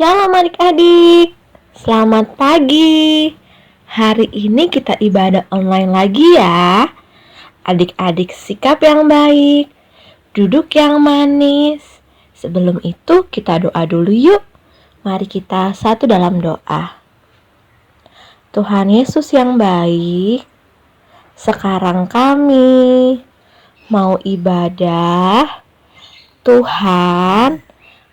Shalom adik-adik, selamat pagi. Hari ini kita ibadah online lagi ya. Adik-adik sikap yang baik, duduk yang manis. Sebelum itu kita doa dulu yuk. Mari kita satu dalam doa. Tuhan Yesus yang baik, sekarang kami mau ibadah. Tuhan,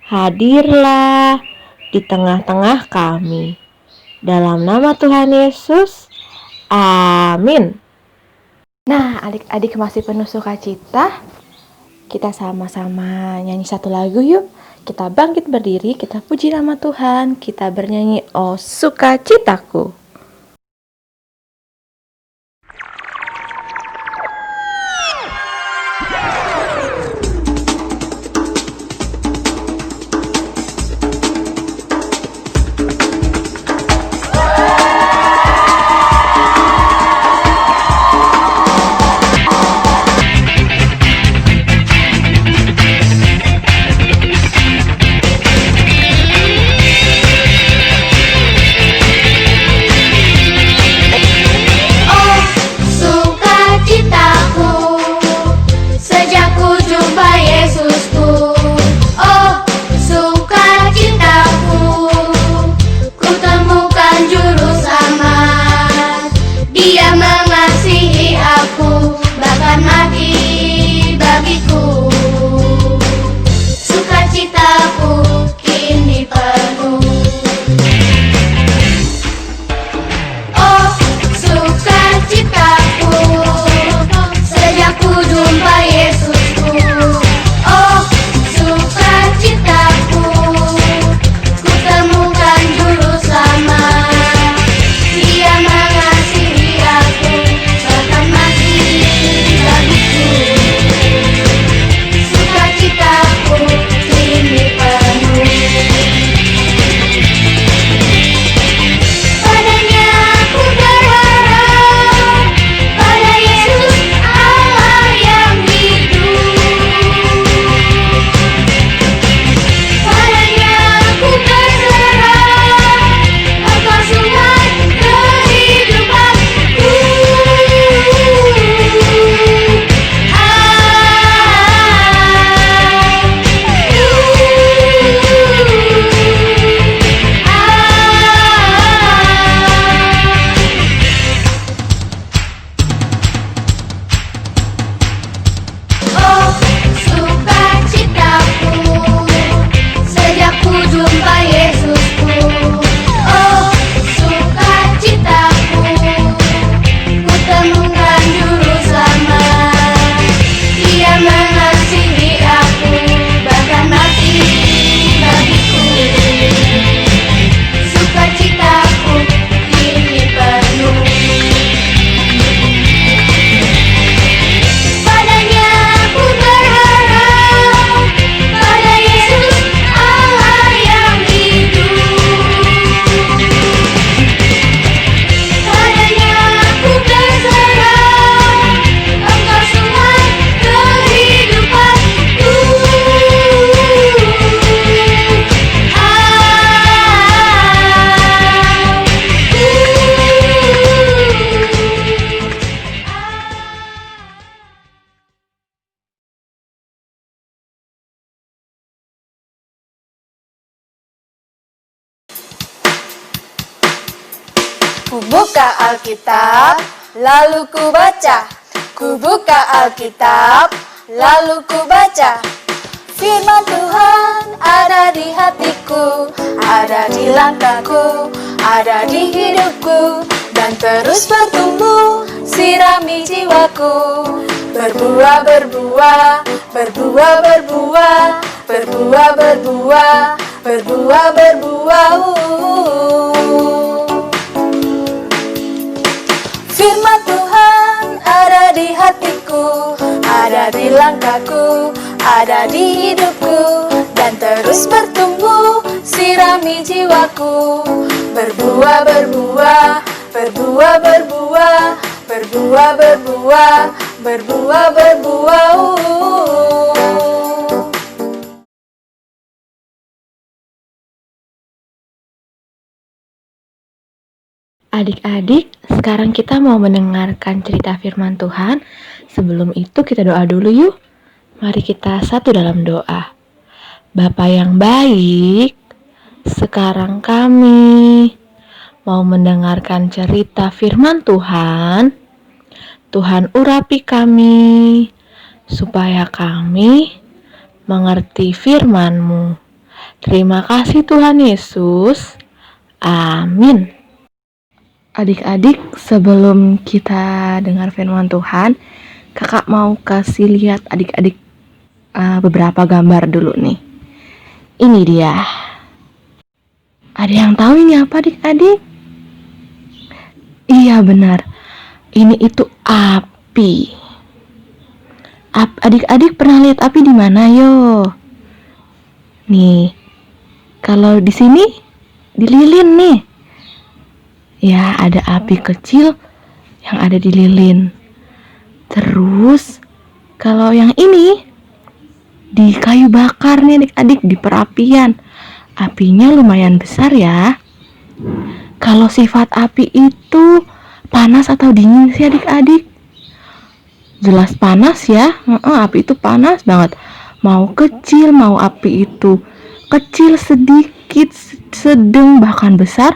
hadirlah di tengah-tengah kami. Dalam nama Tuhan Yesus, amin. Nah, adik-adik masih penuh sukacita. Kita sama-sama nyanyi satu lagu yuk. Kita bangkit berdiri, kita puji nama Tuhan. Kita bernyanyi, oh sukacitaku. Ku buka Alkitab, lalu ku baca. Ku buka Alkitab, lalu ku baca. Firman Tuhan ada di hatiku, ada di langkahku, ada di hidupku, dan terus bertumbuh, sirami jiwaku. Berbuah, berbuah, berbuah, berbuah, berbuah, berbuah, berbuah, berbuah. Firman Tuhan ada di hatiku, ada di langkahku, ada di hidupku, dan terus bertumbuh, sirami jiwaku. Berbuah, berbuah, berbuah, berbuah, berbuah, berbuah, berbuah, berbuah. Adik-adik, sekarang kita mau mendengarkan cerita firman Tuhan. Sebelum itu kita doa dulu yuk. Mari kita satu dalam doa. Bapa yang baik, sekarang kami mau mendengarkan cerita firman Tuhan. Tuhan urapi kami, supaya kami mengerti firman-Mu. Terima kasih Tuhan Yesus. Amin. Adik-adik, sebelum kita dengar firman Tuhan, kakak mau kasih lihat adik-adik beberapa gambar dulu nih. Ini dia. Ada yang tahu ini apa adik-adik? Iya benar, ini itu api. Adik-adik pernah lihat api di mana yo? Nih, kalau di sini di lilin nih. Ya, ada api kecil yang ada di lilin. Terus, kalau yang ini di kayu bakar nih adik-adik, di perapian. Apinya lumayan besar ya. Kalau sifat api itu panas atau dingin sih adik-adik? Jelas panas ya. Api itu panas banget. Mau kecil, mau api itu kecil, sedikit, sedang, bahkan besar,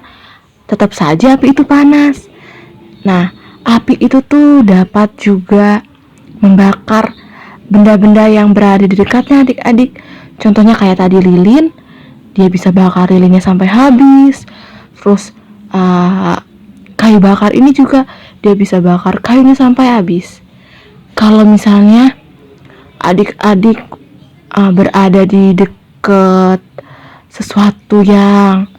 tetap saja api itu panas. Nah, api itu tuh dapat juga membakar benda-benda yang berada di dekatnya adik-adik. Contohnya kayak tadi lilin, dia bisa bakar lilinnya sampai habis. Terus kayu bakar ini juga dia bisa bakar kayunya sampai habis. Kalau misalnya adik-adik berada di dekat sesuatu yang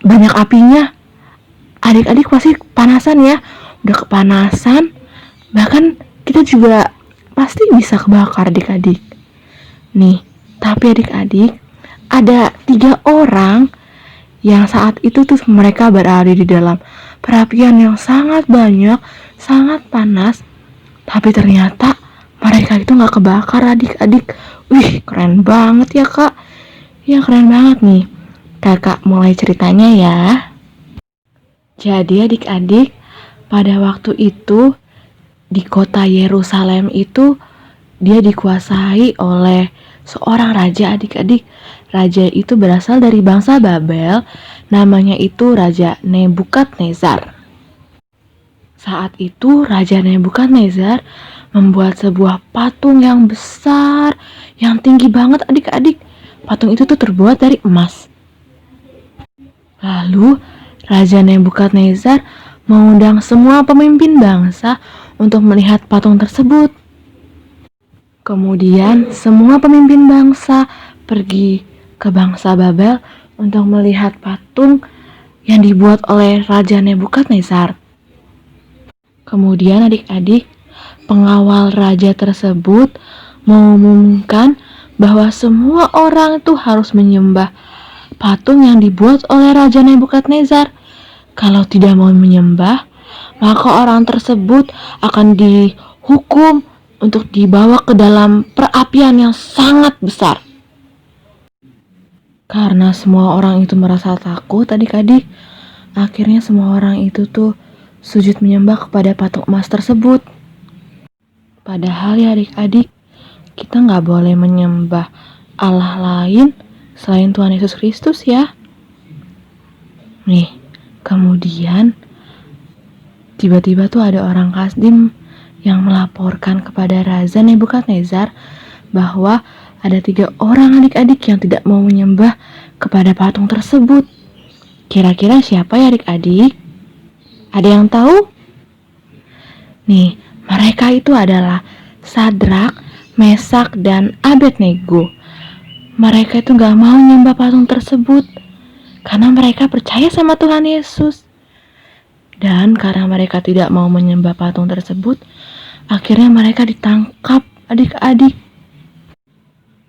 banyak apinya, adik-adik pasti panasan ya. Udah kepanasan, bahkan kita juga pasti bisa kebakar adik-adik. Nih, tapi adik-adik, ada 3 orang yang saat itu tuh mereka berada di dalam perapian yang sangat banyak, sangat panas, tapi ternyata mereka itu gak kebakar adik-adik. Wih, keren banget ya kak. Ya keren banget nih. Kakak mulai ceritanya ya. Jadi adik-adik, pada waktu itu di kota Yerusalem itu dia dikuasai oleh seorang raja adik-adik. Raja itu berasal dari bangsa Babel, namanya itu Raja Nebukadnezar. Saat itu Raja Nebukadnezar membuat sebuah patung yang besar, yang tinggi banget adik-adik. Patung itu tuh terbuat dari emas. Lalu Raja Nebukadnezar mengundang semua pemimpin bangsa untuk melihat patung tersebut. Kemudian semua pemimpin bangsa pergi ke bangsa Babel untuk melihat patung yang dibuat oleh Raja Nebukadnezar. Kemudian adik-adik, pengawal raja tersebut mengumumkan bahwa semua orang itu harus menyembah patung yang dibuat oleh Raja Nebukadnezar. Kalau tidak mau menyembah, maka orang tersebut akan dihukum untuk dibawa ke dalam perapian yang sangat besar. Karena semua orang itu merasa takut adik-adik, akhirnya semua orang itu tuh sujud menyembah kepada patung emas tersebut. Padahal ya adik-adik, kita gak boleh menyembah Allah lain selain Tuhan Yesus Kristus ya. Nih, kemudian tiba-tiba tuh ada orang Kasdim yang melaporkan kepada Raja Nebukadnezar bahwa ada 3 orang adik-adik yang tidak mau menyembah kepada patung tersebut. Kira-kira siapa ya adik-adik? Ada yang tahu? Nih, mereka itu adalah Sadrak, Mesak, dan Abednego. Mereka itu gak mau nyembah patung tersebut karena mereka percaya sama Tuhan Yesus. Dan karena mereka tidak mau menyembah patung tersebut, akhirnya mereka ditangkap adik-adik.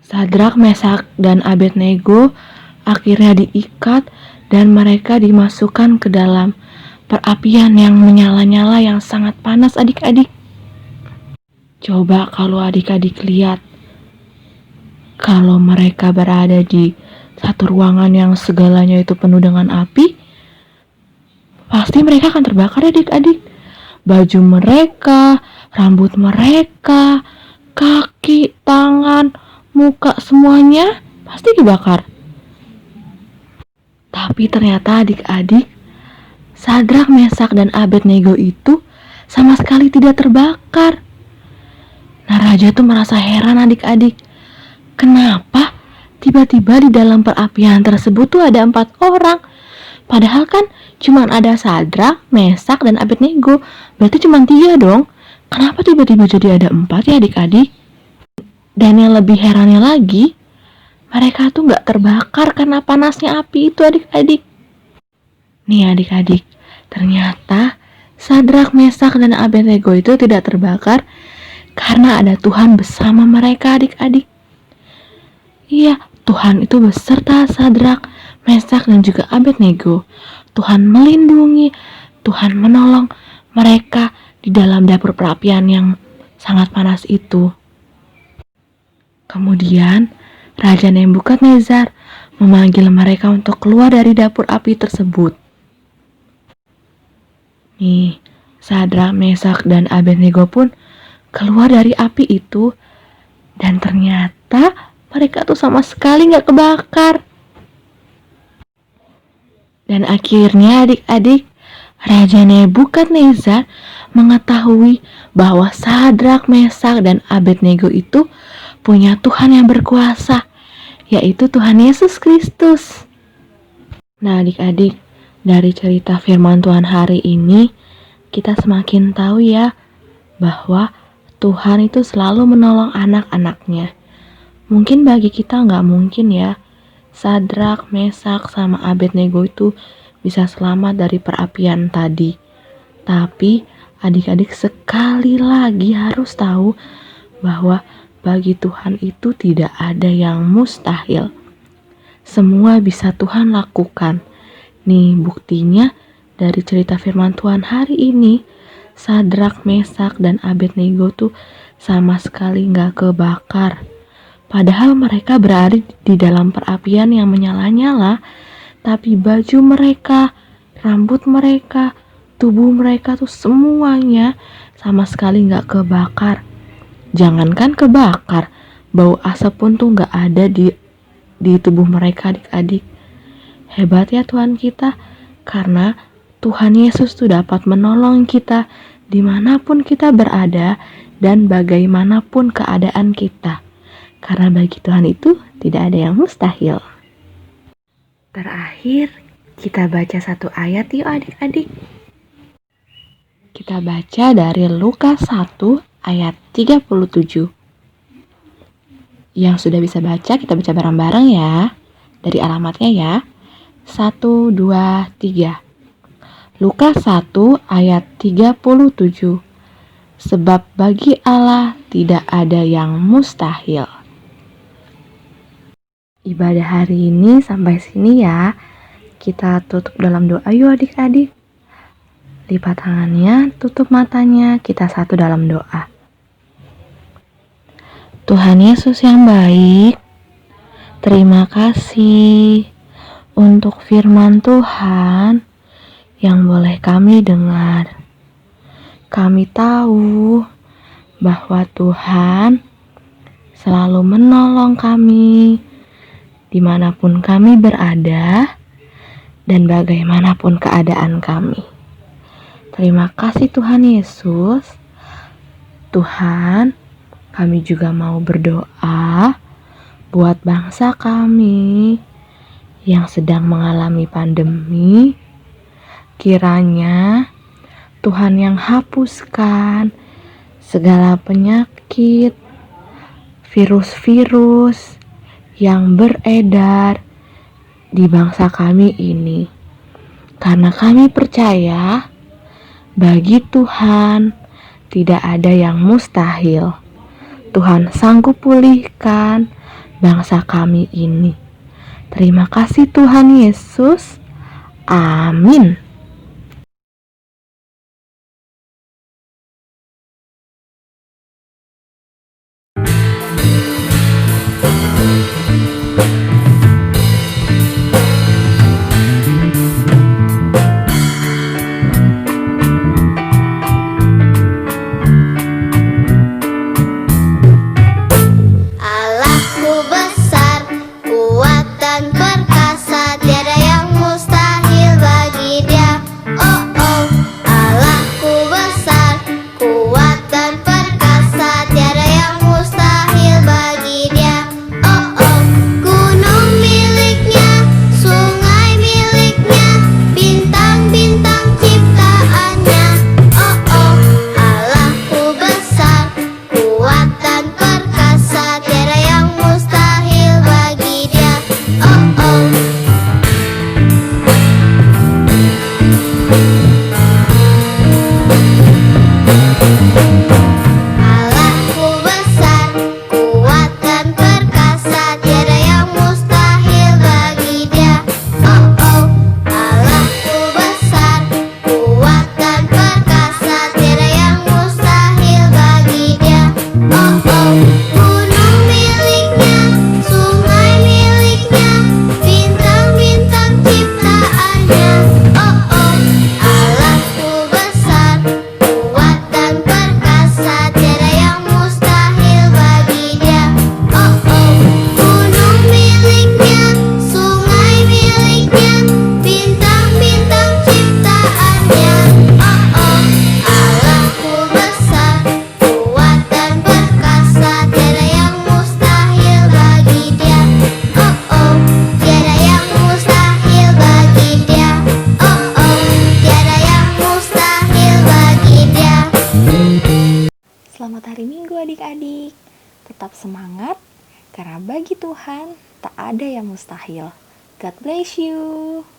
Sadrak, Mesak, dan Abednego akhirnya diikat dan mereka dimasukkan ke dalam perapian yang menyala-nyala yang sangat panas adik-adik. Coba kalau adik-adik lihat, kalau mereka berada di satu ruangan yang segalanya itu penuh dengan api, pasti mereka akan terbakar ya adik-adik. Baju mereka, rambut mereka, kaki, tangan, muka, semuanya pasti dibakar. Tapi ternyata adik-adik, Sadrak, Mesak, dan Abednego itu sama sekali tidak terbakar. Nah, raja tuh merasa heran adik-adik. Kenapa tiba-tiba di dalam perapian tersebut tuh ada 4 orang? Padahal kan cuma ada Sadrak, Mesak, dan Abednego. Berarti cuma 3 dong. Kenapa tiba-tiba jadi ada 4 ya adik-adik? Dan yang lebih herannya lagi, mereka tuh gak terbakar karena panasnya api itu adik-adik. Nih adik-adik, ternyata Sadrak, Mesak, dan Abednego itu tidak terbakar karena ada Tuhan bersama mereka adik-adik. Iya, Tuhan itu beserta Sadrak, Mesak, dan juga Abednego. Tuhan melindungi, Tuhan menolong mereka di dalam dapur perapian yang sangat panas itu. Kemudian, Raja Nebukadnezar memanggil mereka untuk keluar dari dapur api tersebut. Nih, Sadrak, Mesak, dan Abednego pun keluar dari api itu, dan ternyata mereka tuh sama sekali gak kebakar. Dan akhirnya adik-adik, Raja Nebukadnezar mengetahui bahwa Sadrak, Mesak, dan Abednego itu punya Tuhan yang berkuasa, yaitu Tuhan Yesus Kristus. Nah adik-adik, dari cerita firman Tuhan hari ini, kita semakin tahu ya, bahwa Tuhan itu selalu menolong anak-anaknya. Mungkin bagi kita gak mungkin ya, Sadrak, Mesak, sama Abednego itu bisa selamat dari perapian tadi. Tapi adik-adik sekali lagi harus tahu bahwa bagi Tuhan itu tidak ada yang mustahil. Semua bisa Tuhan lakukan. Nih buktinya dari cerita firman Tuhan hari ini, Sadrak, Mesak, dan Abednego tuh sama sekali gak kebakar. Padahal mereka berada di dalam perapian yang menyala-nyala, tapi baju mereka, rambut mereka, tubuh mereka tuh semuanya sama sekali gak kebakar. Jangankan kebakar, bau asap pun tuh gak ada di tubuh mereka adik-adik. Hebat ya Tuhan kita, karena Tuhan Yesus tuh dapat menolong kita dimanapun kita berada dan bagaimanapun keadaan kita. Karena bagi Tuhan itu tidak ada yang mustahil. Terakhir, kita baca satu ayat yuk adik-adik. Kita baca dari Lukas 1 ayat 37. Yang sudah bisa baca, kita baca bareng-bareng ya. Dari alamatnya ya. 1, 2, 3. Lukas 1 ayat 37. Sebab bagi Allah tidak ada yang mustahil. Ibadah hari ini sampai sini ya. Kita tutup dalam doa yuk adik-adik. Lipat tangannya, tutup matanya, kita satu dalam doa. Tuhan Yesus yang baik, terima kasih untuk firman Tuhan yang boleh kami dengar. Kami tahu bahwa Tuhan selalu menolong kami dimanapun kami berada dan bagaimanapun keadaan kami. Terima kasih Tuhan Yesus. Tuhan, kami juga mau berdoa buat bangsa kami yang sedang mengalami pandemi. Kiranya Tuhan yang hapuskan segala penyakit, virus-virus yang beredar di bangsa kami ini. Karena kami percaya bagi Tuhan tidak ada yang mustahil. Tuhan sanggup pulihkan bangsa kami ini. Terima kasih Tuhan Yesus. Amin. adik-adik. Tetap semangat, karena bagi Tuhan tak ada yang mustahil. God bless you.